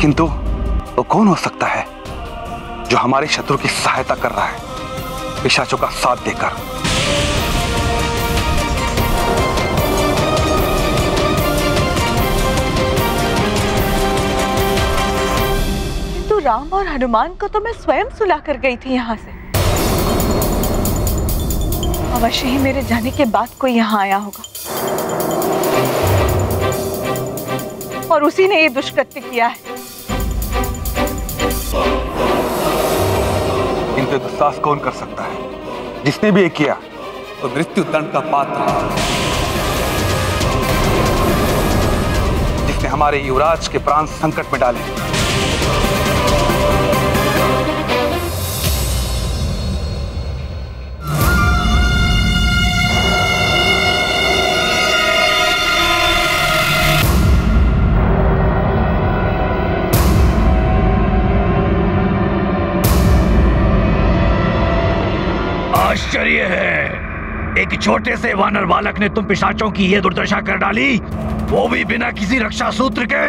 किंतु वो कौन हो सकता है जो हमारे शत्रु की सहायता कर रहा है पिशाचों का साथ देकर? किंतु राम और हनुमान को तो मैं स्वयं सुला कर गई थी यहाँ से। अवश्य ही मेरे जाने के बाद कोई यहाँ आया होगा और उसी ने ये दुष्कृत्य किया है। इनके दुस्साहस कौन कर सकता है? जिसने भी ये किया तो मृत्यु दंड का पात्र है। जिसने हमारे युवराज के प्राण संकट में डाले। आश्चर्य है, एक छोटे से वानर बालक ने तुम पिशाचों की ये दुर्दशा कर डाली, वो भी बिना किसी रक्षा सूत्र के।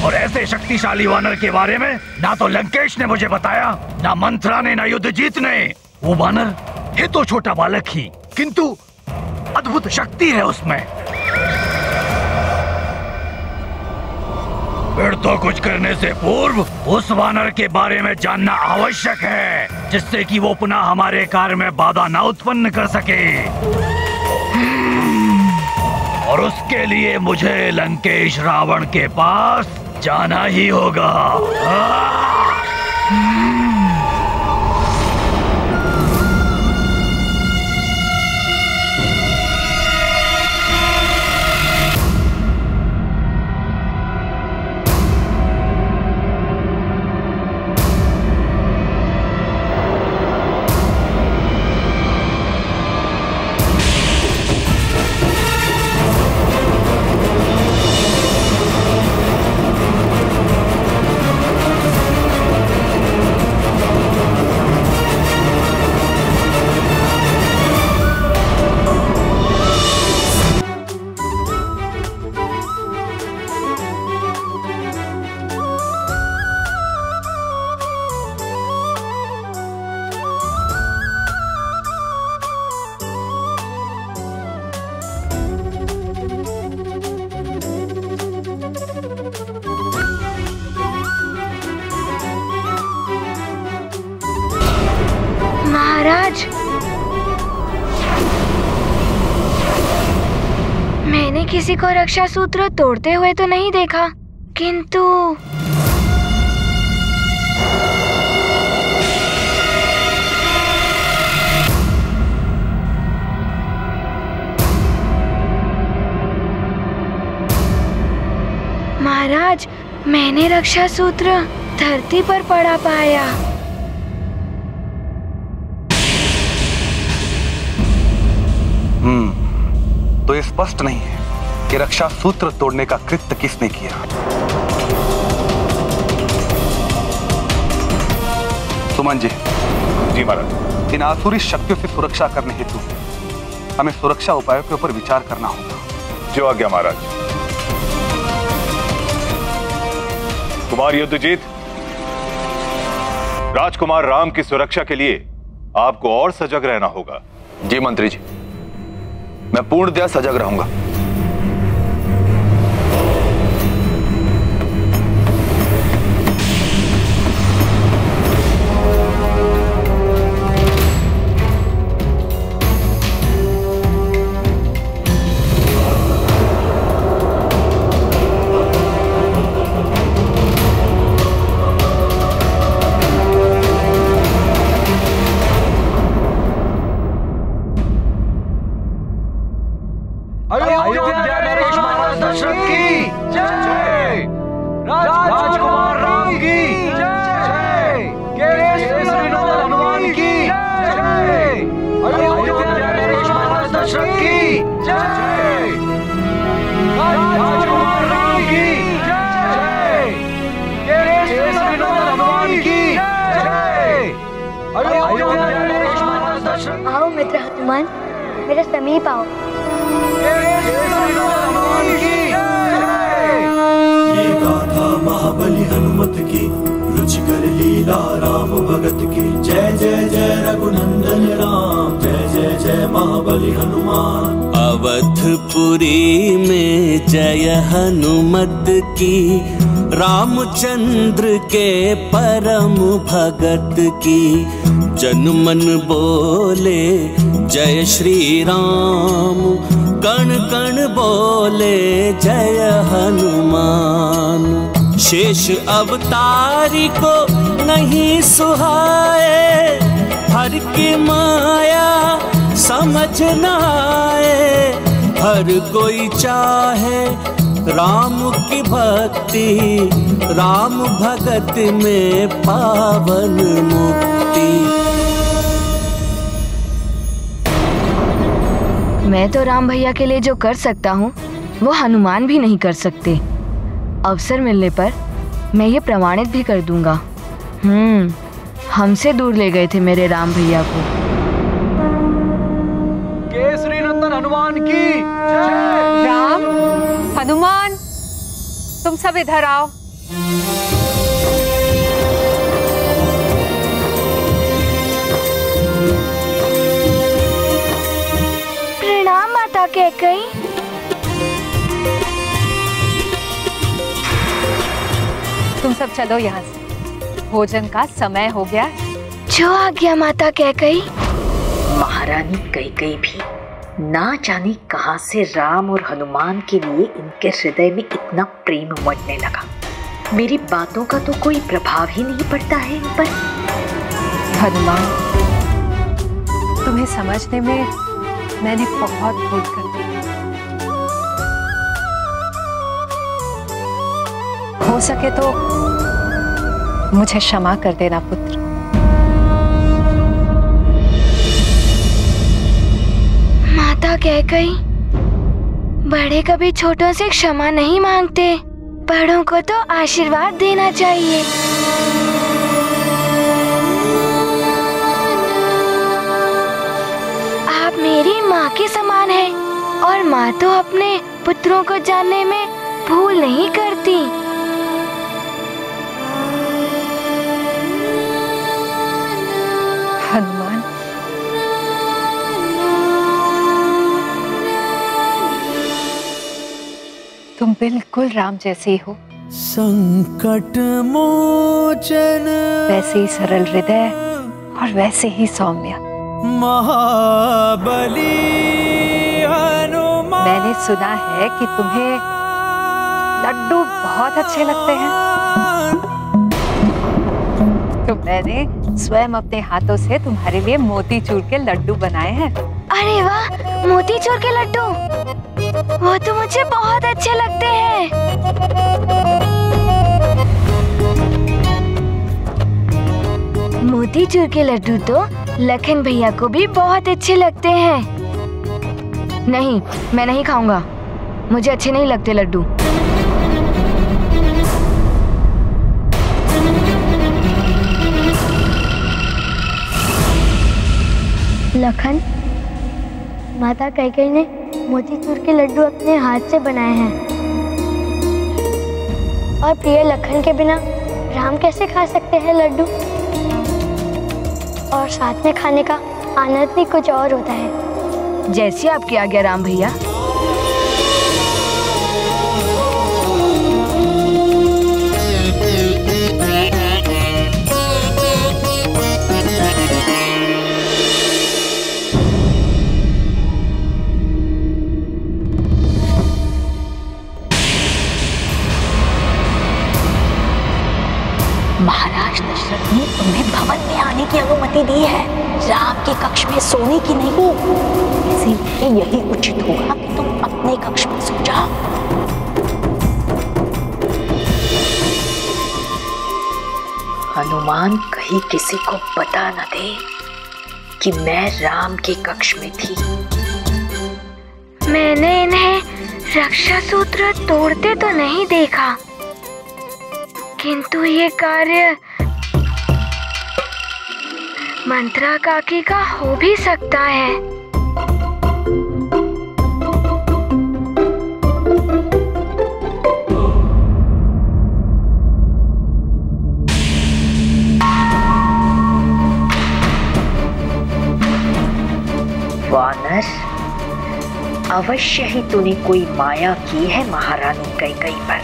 और ऐसे शक्तिशाली वानर के बारे में ना तो लंकेश ने मुझे बताया, ना मंथरा ने, ना युद्धजीत ने। वो वानर है तो छोटा बालक ही, किंतु अद्भुत शक्ति है उसमें। फिर तो कुछ करने से पूर्व उस वानर के बारे में जानना आवश्यक है, जिससे कि वो पुनः हमारे कार्य में बाधा न उत्पन्न कर सके। और उसके लिए मुझे लंकेश रावण के पास जाना ही होगा। महाराज, मैंने किसी को रक्षा सूत्र तोड़ते हुए तो नहीं देखा, किंतु महाराज, मैंने रक्षा सूत्र धरती पर पड़ा पाया। तो ये स्पष्ट नहीं है कि रक्षा सूत्र तोड़ने का कृत्य किसने किया। सुमन जी। जी महाराज। इन आसुरी शक्तियों से सुरक्षा करने हेतु हमें सुरक्षा उपायों के ऊपर विचार करना होगा। जो आज्ञा महाराज। कुमार युद्धजीत, राजकुमार राम की सुरक्षा के लिए आपको और सजग रहना होगा। जी मंत्री जी, मैं पूर्णतया सजग रहूंगा। राजकुमार राम की जय, हनुमान की जय, महाराज दशरथ की जय, राजकुमार राम की जय, हनुमान की जय, महाराज दशरथ। आओ मित्र हनुमान, मेरे समीप आओ। हनुमान की जय। ये गाथा महाबली भगत की। जय जय जय रघुनंदन राम, जय जय जय महाबली हनुमान। अवधपुरी में जय हनुमत की, रामचंद्र के परम भगत की। जन मन बोले जय श्री राम, कण कण बोले जय हनुमान। शेष अवतारी को नहीं सुहाए, हर की माया समझ न आए। हर कोई चाहे राम की भक्ति, राम भगत में पावन मुक्ति। मैं तो राम भैया के लिए जो कर सकता हूँ वो हनुमान भी नहीं कर सकते। अवसर मिलने पर मैं ये प्रमाणित भी कर दूंगा। हमसे दूर ले गए थे मेरे राम भैया को। केसरी नंदन हनुमान की जय। राम, हनुमान, तुम सब इधर आओ। प्रणाम माता कैकेयी। तुम सब चलो यहाँ से, भोजन का समय हो गया। जो आज्ञा माता कैकेयी। महारानी कैकेयी भी ना जाने कहां से राम और हनुमान के लिए इनके हृदय में इतना प्रेम उमड़ने लगा। मेरी बातों का तो कोई प्रभाव ही नहीं पड़ता है इन पर। हनुमान, तुम्हें समझने में मैंने बहुत भूल कर दी। हो सके तो मुझे क्षमा कर देना पुत्र। माता कैकेयी, बड़े कभी छोटों से क्षमा नहीं मांगते, बड़ों को तो आशीर्वाद देना चाहिए। आप मेरी माँ के समान हैं और माँ तो अपने पुत्रों को जानने में भूल नहीं करती। हनुमान, तुम बिल्कुल राम जैसे ही हो। संकट मोचन, वैसे ही सरल हृदय और वैसे ही सौम्य। महाबली हनुमान। मैंने सुना है कि तुम्हें लड्डू बहुत अच्छे लगते हैं, तो मैंने स्वयं अपने हाथों से तुम्हारे लिए मोतीचूर के लड्डू बनाए हैं। अरे वाह, मोतीचूर के लड्डू, वो तो मुझे बहुत अच्छे लगते हैं। मोतीचूर के लड्डू तो लखन भैया को भी बहुत अच्छे लगते हैं। नहीं, मैं नहीं खाऊंगा, मुझे अच्छे नहीं लगते लड्डू। लखन, माता कैकेयी ने मोतीचूर के लड्डू अपने हाथ से बनाए हैं, और प्रिय लखन के बिना राम कैसे खा सकते हैं लड्डू? और साथ में खाने का आनंद भी कुछ और होता है। जैसी आपकी आज्ञा राम भैया। महाराज दशरथ ने तुम्हें भवन में आने की अनुमति दी है, राम के कक्ष में सोने की नहीं। इसीलिए यही उचित होगा कि तुम अपने कक्ष में सो जाओ। हनुमान कहीं किसी को पता न दे कि मैं राम के कक्ष में थी। मैंने इन्हें रक्षा सूत्र तोड़ते तो नहीं देखा, किंतु ये कार्य मंत्रा काकी का हो भी सकता है। वानर, अवश्य ही तूने कोई माया की है महारानी कैकई पर।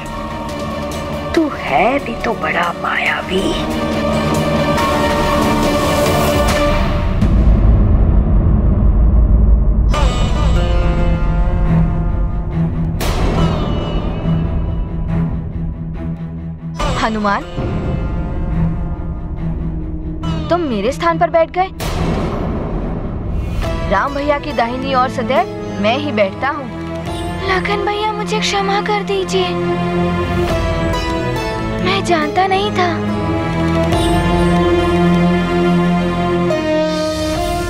तू है भी तो बड़ा मायावी। हनुमान, तुम मेरे स्थान पर बैठ गए। राम भैया की दाहिनी ओर सदैव मैं ही बैठता हूँ। लखन भैया, मुझे क्षमा कर दीजिए, मैं जानता नहीं था।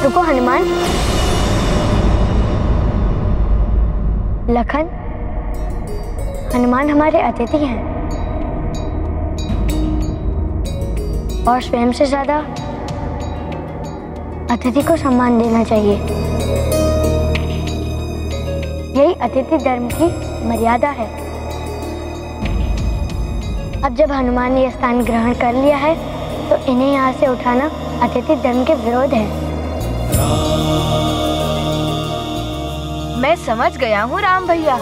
रुको हनुमान। लखन, हनुमान हमारे अतिथि हैं और स्वयं से ज्यादा अतिथि को सम्मान देना चाहिए। यही अतिथि धर्म की मर्यादा है। अब जब हनुमान ने यह स्थान ग्रहण कर लिया है तो इन्हें यहाँ से उठाना अतिथि धर्म के विरोध है। मैं समझ गया हूँ राम भैया।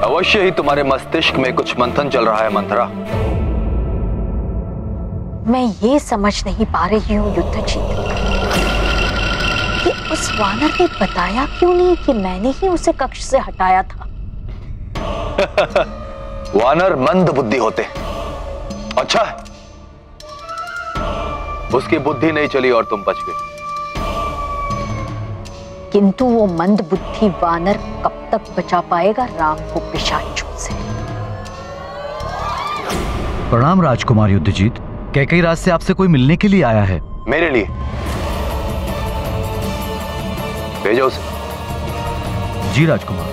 अवश्य ही तुम्हारे मस्तिष्क में कुछ मंथन चल रहा है मंथरा। मैं ये समझ नहीं पा रही हूँ युद्धजीत कि उस वानर ने बताया क्यों नहीं कि मैंने ही उसे कक्ष से हटाया था। वानर मंद बुद्धि होते। अच्छा है, उसकी बुद्धि नहीं चली और तुम बच गए। किंतु वो मंद बुद्धि वानर कब तक बचा पाएगा राम को पिशाचों से। प्रणाम राजकुमार युद्धजीत। कैकई राज से आपसे कोई मिलने के लिए आया है। मेरे लिए? भेजो उसे। जी राजकुमार।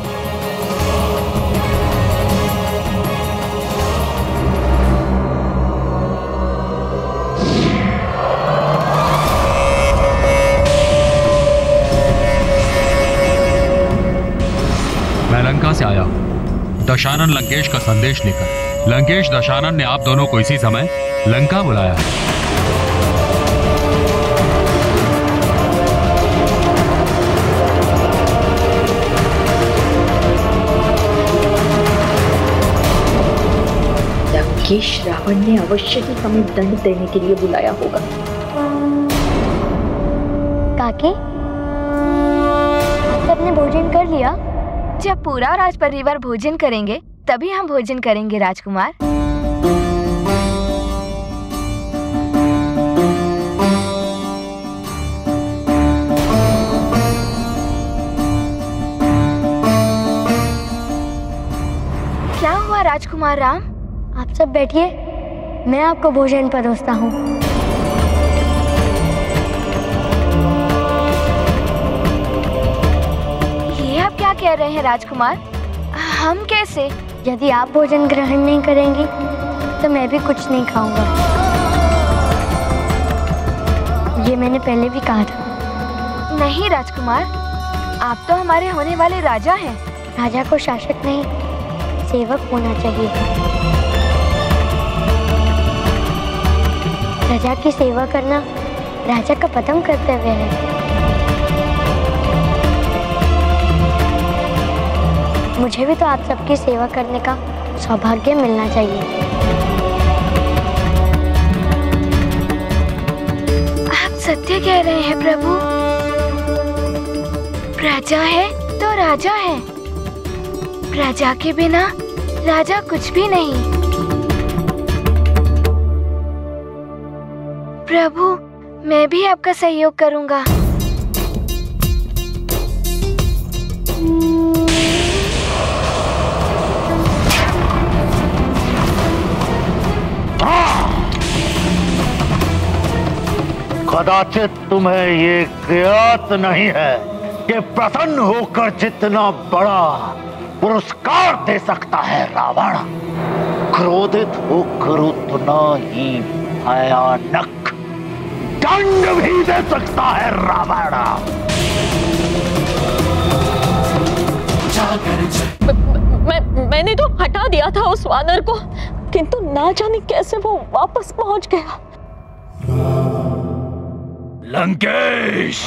मैं लंका से आया हूं दशानन लंकेश का संदेश लेकर। लंकेश दशानन ने आप दोनों को इसी समय लंका बुलाया है। लंकेश रावण ने अवश्य ही हमें दंड देने के लिए बुलाया होगा। काकी, सबने भोजन कर लिया? जब पूरा राज परिवार भोजन करेंगे तभी हम भोजन करेंगे राजकुमार। क्या हुआ राजकुमार राम? आप सब बैठिए, मैं आपको भोजन परोसता हूँ। ये आप क्या कह रहे हैं राजकुमार? हम कैसे? यदि आप भोजन ग्रहण नहीं करेंगी तो मैं भी कुछ नहीं खाऊंगा। ये मैंने पहले भी कहा था। नहीं राजकुमार, आप तो हमारे होने वाले राजा हैं। राजा को शासक नहीं, सेवक होना चाहिए। प्रजा की सेवा करना राजा का प्रथम कर्तव्य है। मुझे भी तो आप सबकी सेवा करने का सौभाग्य मिलना चाहिए। आप सत्य कह रहे हैं प्रभु। प्रजा है तो राजा है, प्रजा के बिना राजा कुछ भी नहीं। प्रभु, मैं भी आपका सहयोग करूंगा। कदाचित तुम्हें ये ज्ञात नहीं है कि प्रसन्न होकर जितना बड़ा पुरस्कार दे सकता है रावण, क्रोधित होकर उतना ही भयानक दंड भी दे सकता है रावण। मैंने तो हटा दिया था उस वानर को, किंतु ना जाने कैसे वो वापस पहुंच गया। लंकेश,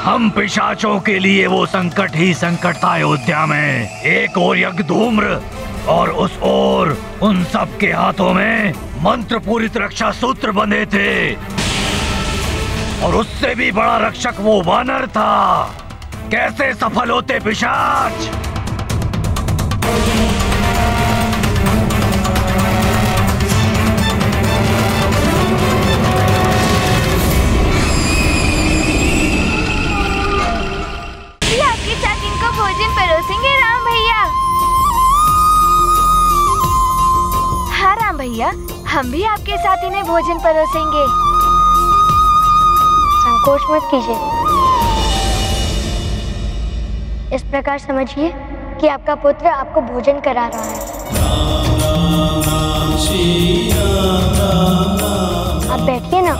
हम पिशाचों के लिए वो संकट ही संकट था अयोध्या में। एक ओर यज्ञधूम्र और उस ओर उन सब के हाथों में मंत्र पूरित रक्षा सूत्र बंधे थे, और उससे भी बड़ा रक्षक वो वानर था। कैसे सफल होते पिशाच? आपके साथ इनको भोजन परोसेंगे राम भैया। हाँ राम भैया, हम भी आपके साथ इन्हें भोजन परोसेंगे। संकोच मत कीजिए। इस प्रकार समझिए कि आपका पुत्र आपको भोजन करा रहा है। आप बैठिए ना।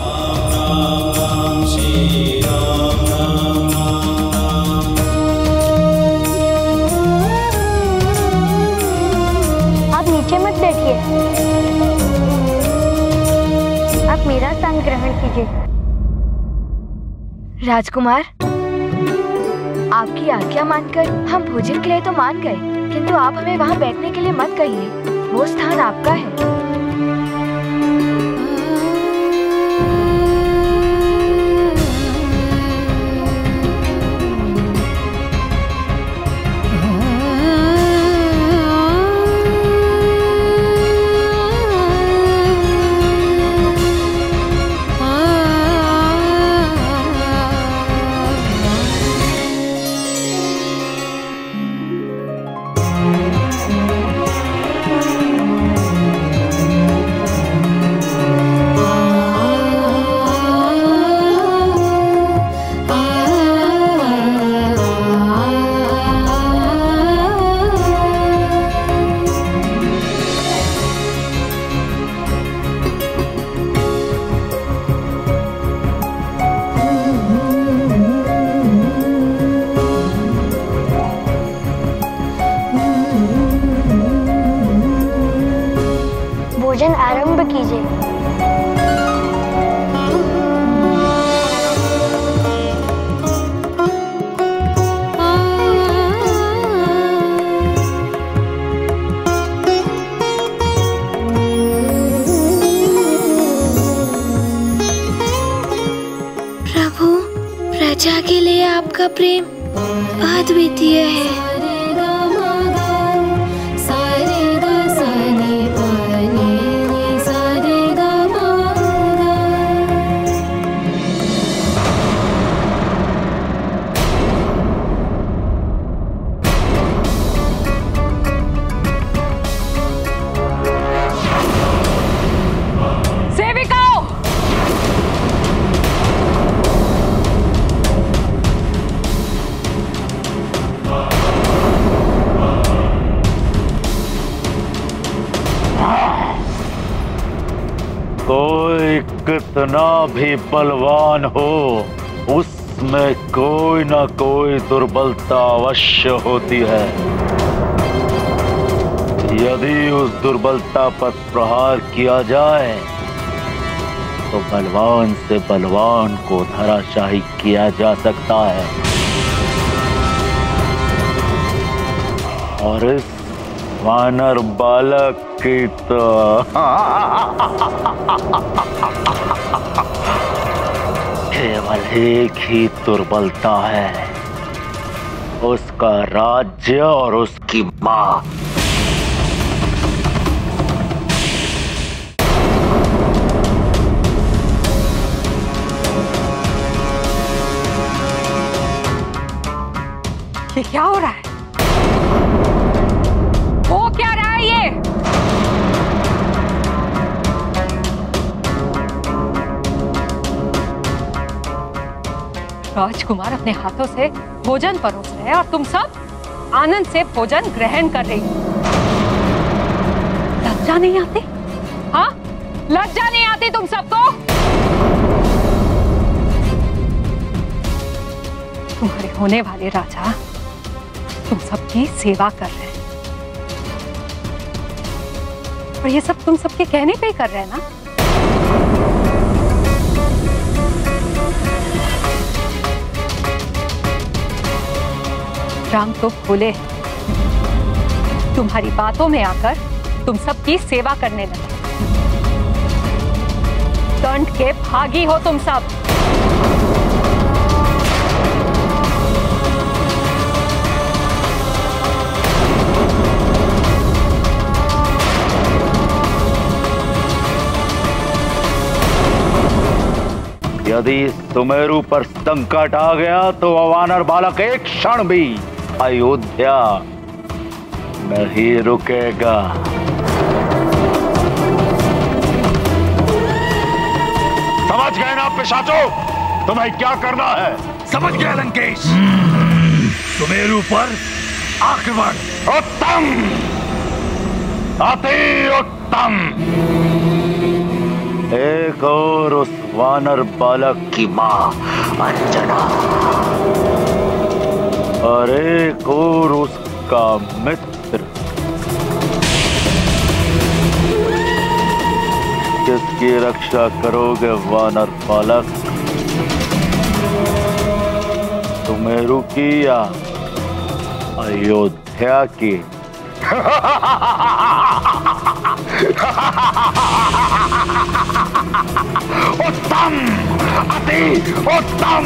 आप नीचे मत बैठिए, आप मेरा स्थान ग्रहण कीजिए। राजकुमार, आपकी आज्ञा मानकर हम भोजन के लिए तो मान गए, किंतु आप हमें वहाँ बैठने के लिए मत कहिए। वो स्थान आपका है। भोजन आरंभ कीजिए। प्रभु, प्रजा के लिए आपका प्रेम अद्वितीय है। कोई कितना भी बलवान हो, उसमें कोई ना कोई दुर्बलता अवश्य होती है। यदि उस दुर्बलता पर प्रहार किया जाए तो बलवान से बलवान को धराशायी किया जा सकता है। और इस वानर बालक की तो केवल एक ही दुर्बलता है, उसका राज्य और उसकी माँ। ये क्या हो रहा है? हो क्या रहा है ये? राजकुमार अपने हाथों से भोजन परोस रहे हैं और तुम सब आनंद से भोजन ग्रहण कर रही। लज्जा नहीं आती? हाँ, लज्जा नहीं आती तुम सबको? तुम्हारे होने वाले राजा तुम सबकी सेवा कर रहे हैं, और ये सब तुम सबके कहने पे ही कर रहे हैं ना? राम तो भोले हैं, तुम्हारी बातों में आकर तुम सबकी सेवा करने लगे। दंड के भागी हो तुम सब। यदि सुमेरु पर संकट आ गया तो वानर बालक एक क्षण भी अयोध्या नहीं रुकेगा। समझ गए ना पिशाचों, तुम्हें क्या करना है? समझ गया लंकेश। सुमेरु पर आक्रमण। उत्तम, अति उत्तम। एक और उस वानर बालक की मां अंजना और एक और उसका मित्र। किसकी रक्षा करोगे वानर बालक? सुमेरु की या अयोध्या की? उत्तम, अति उत्तम।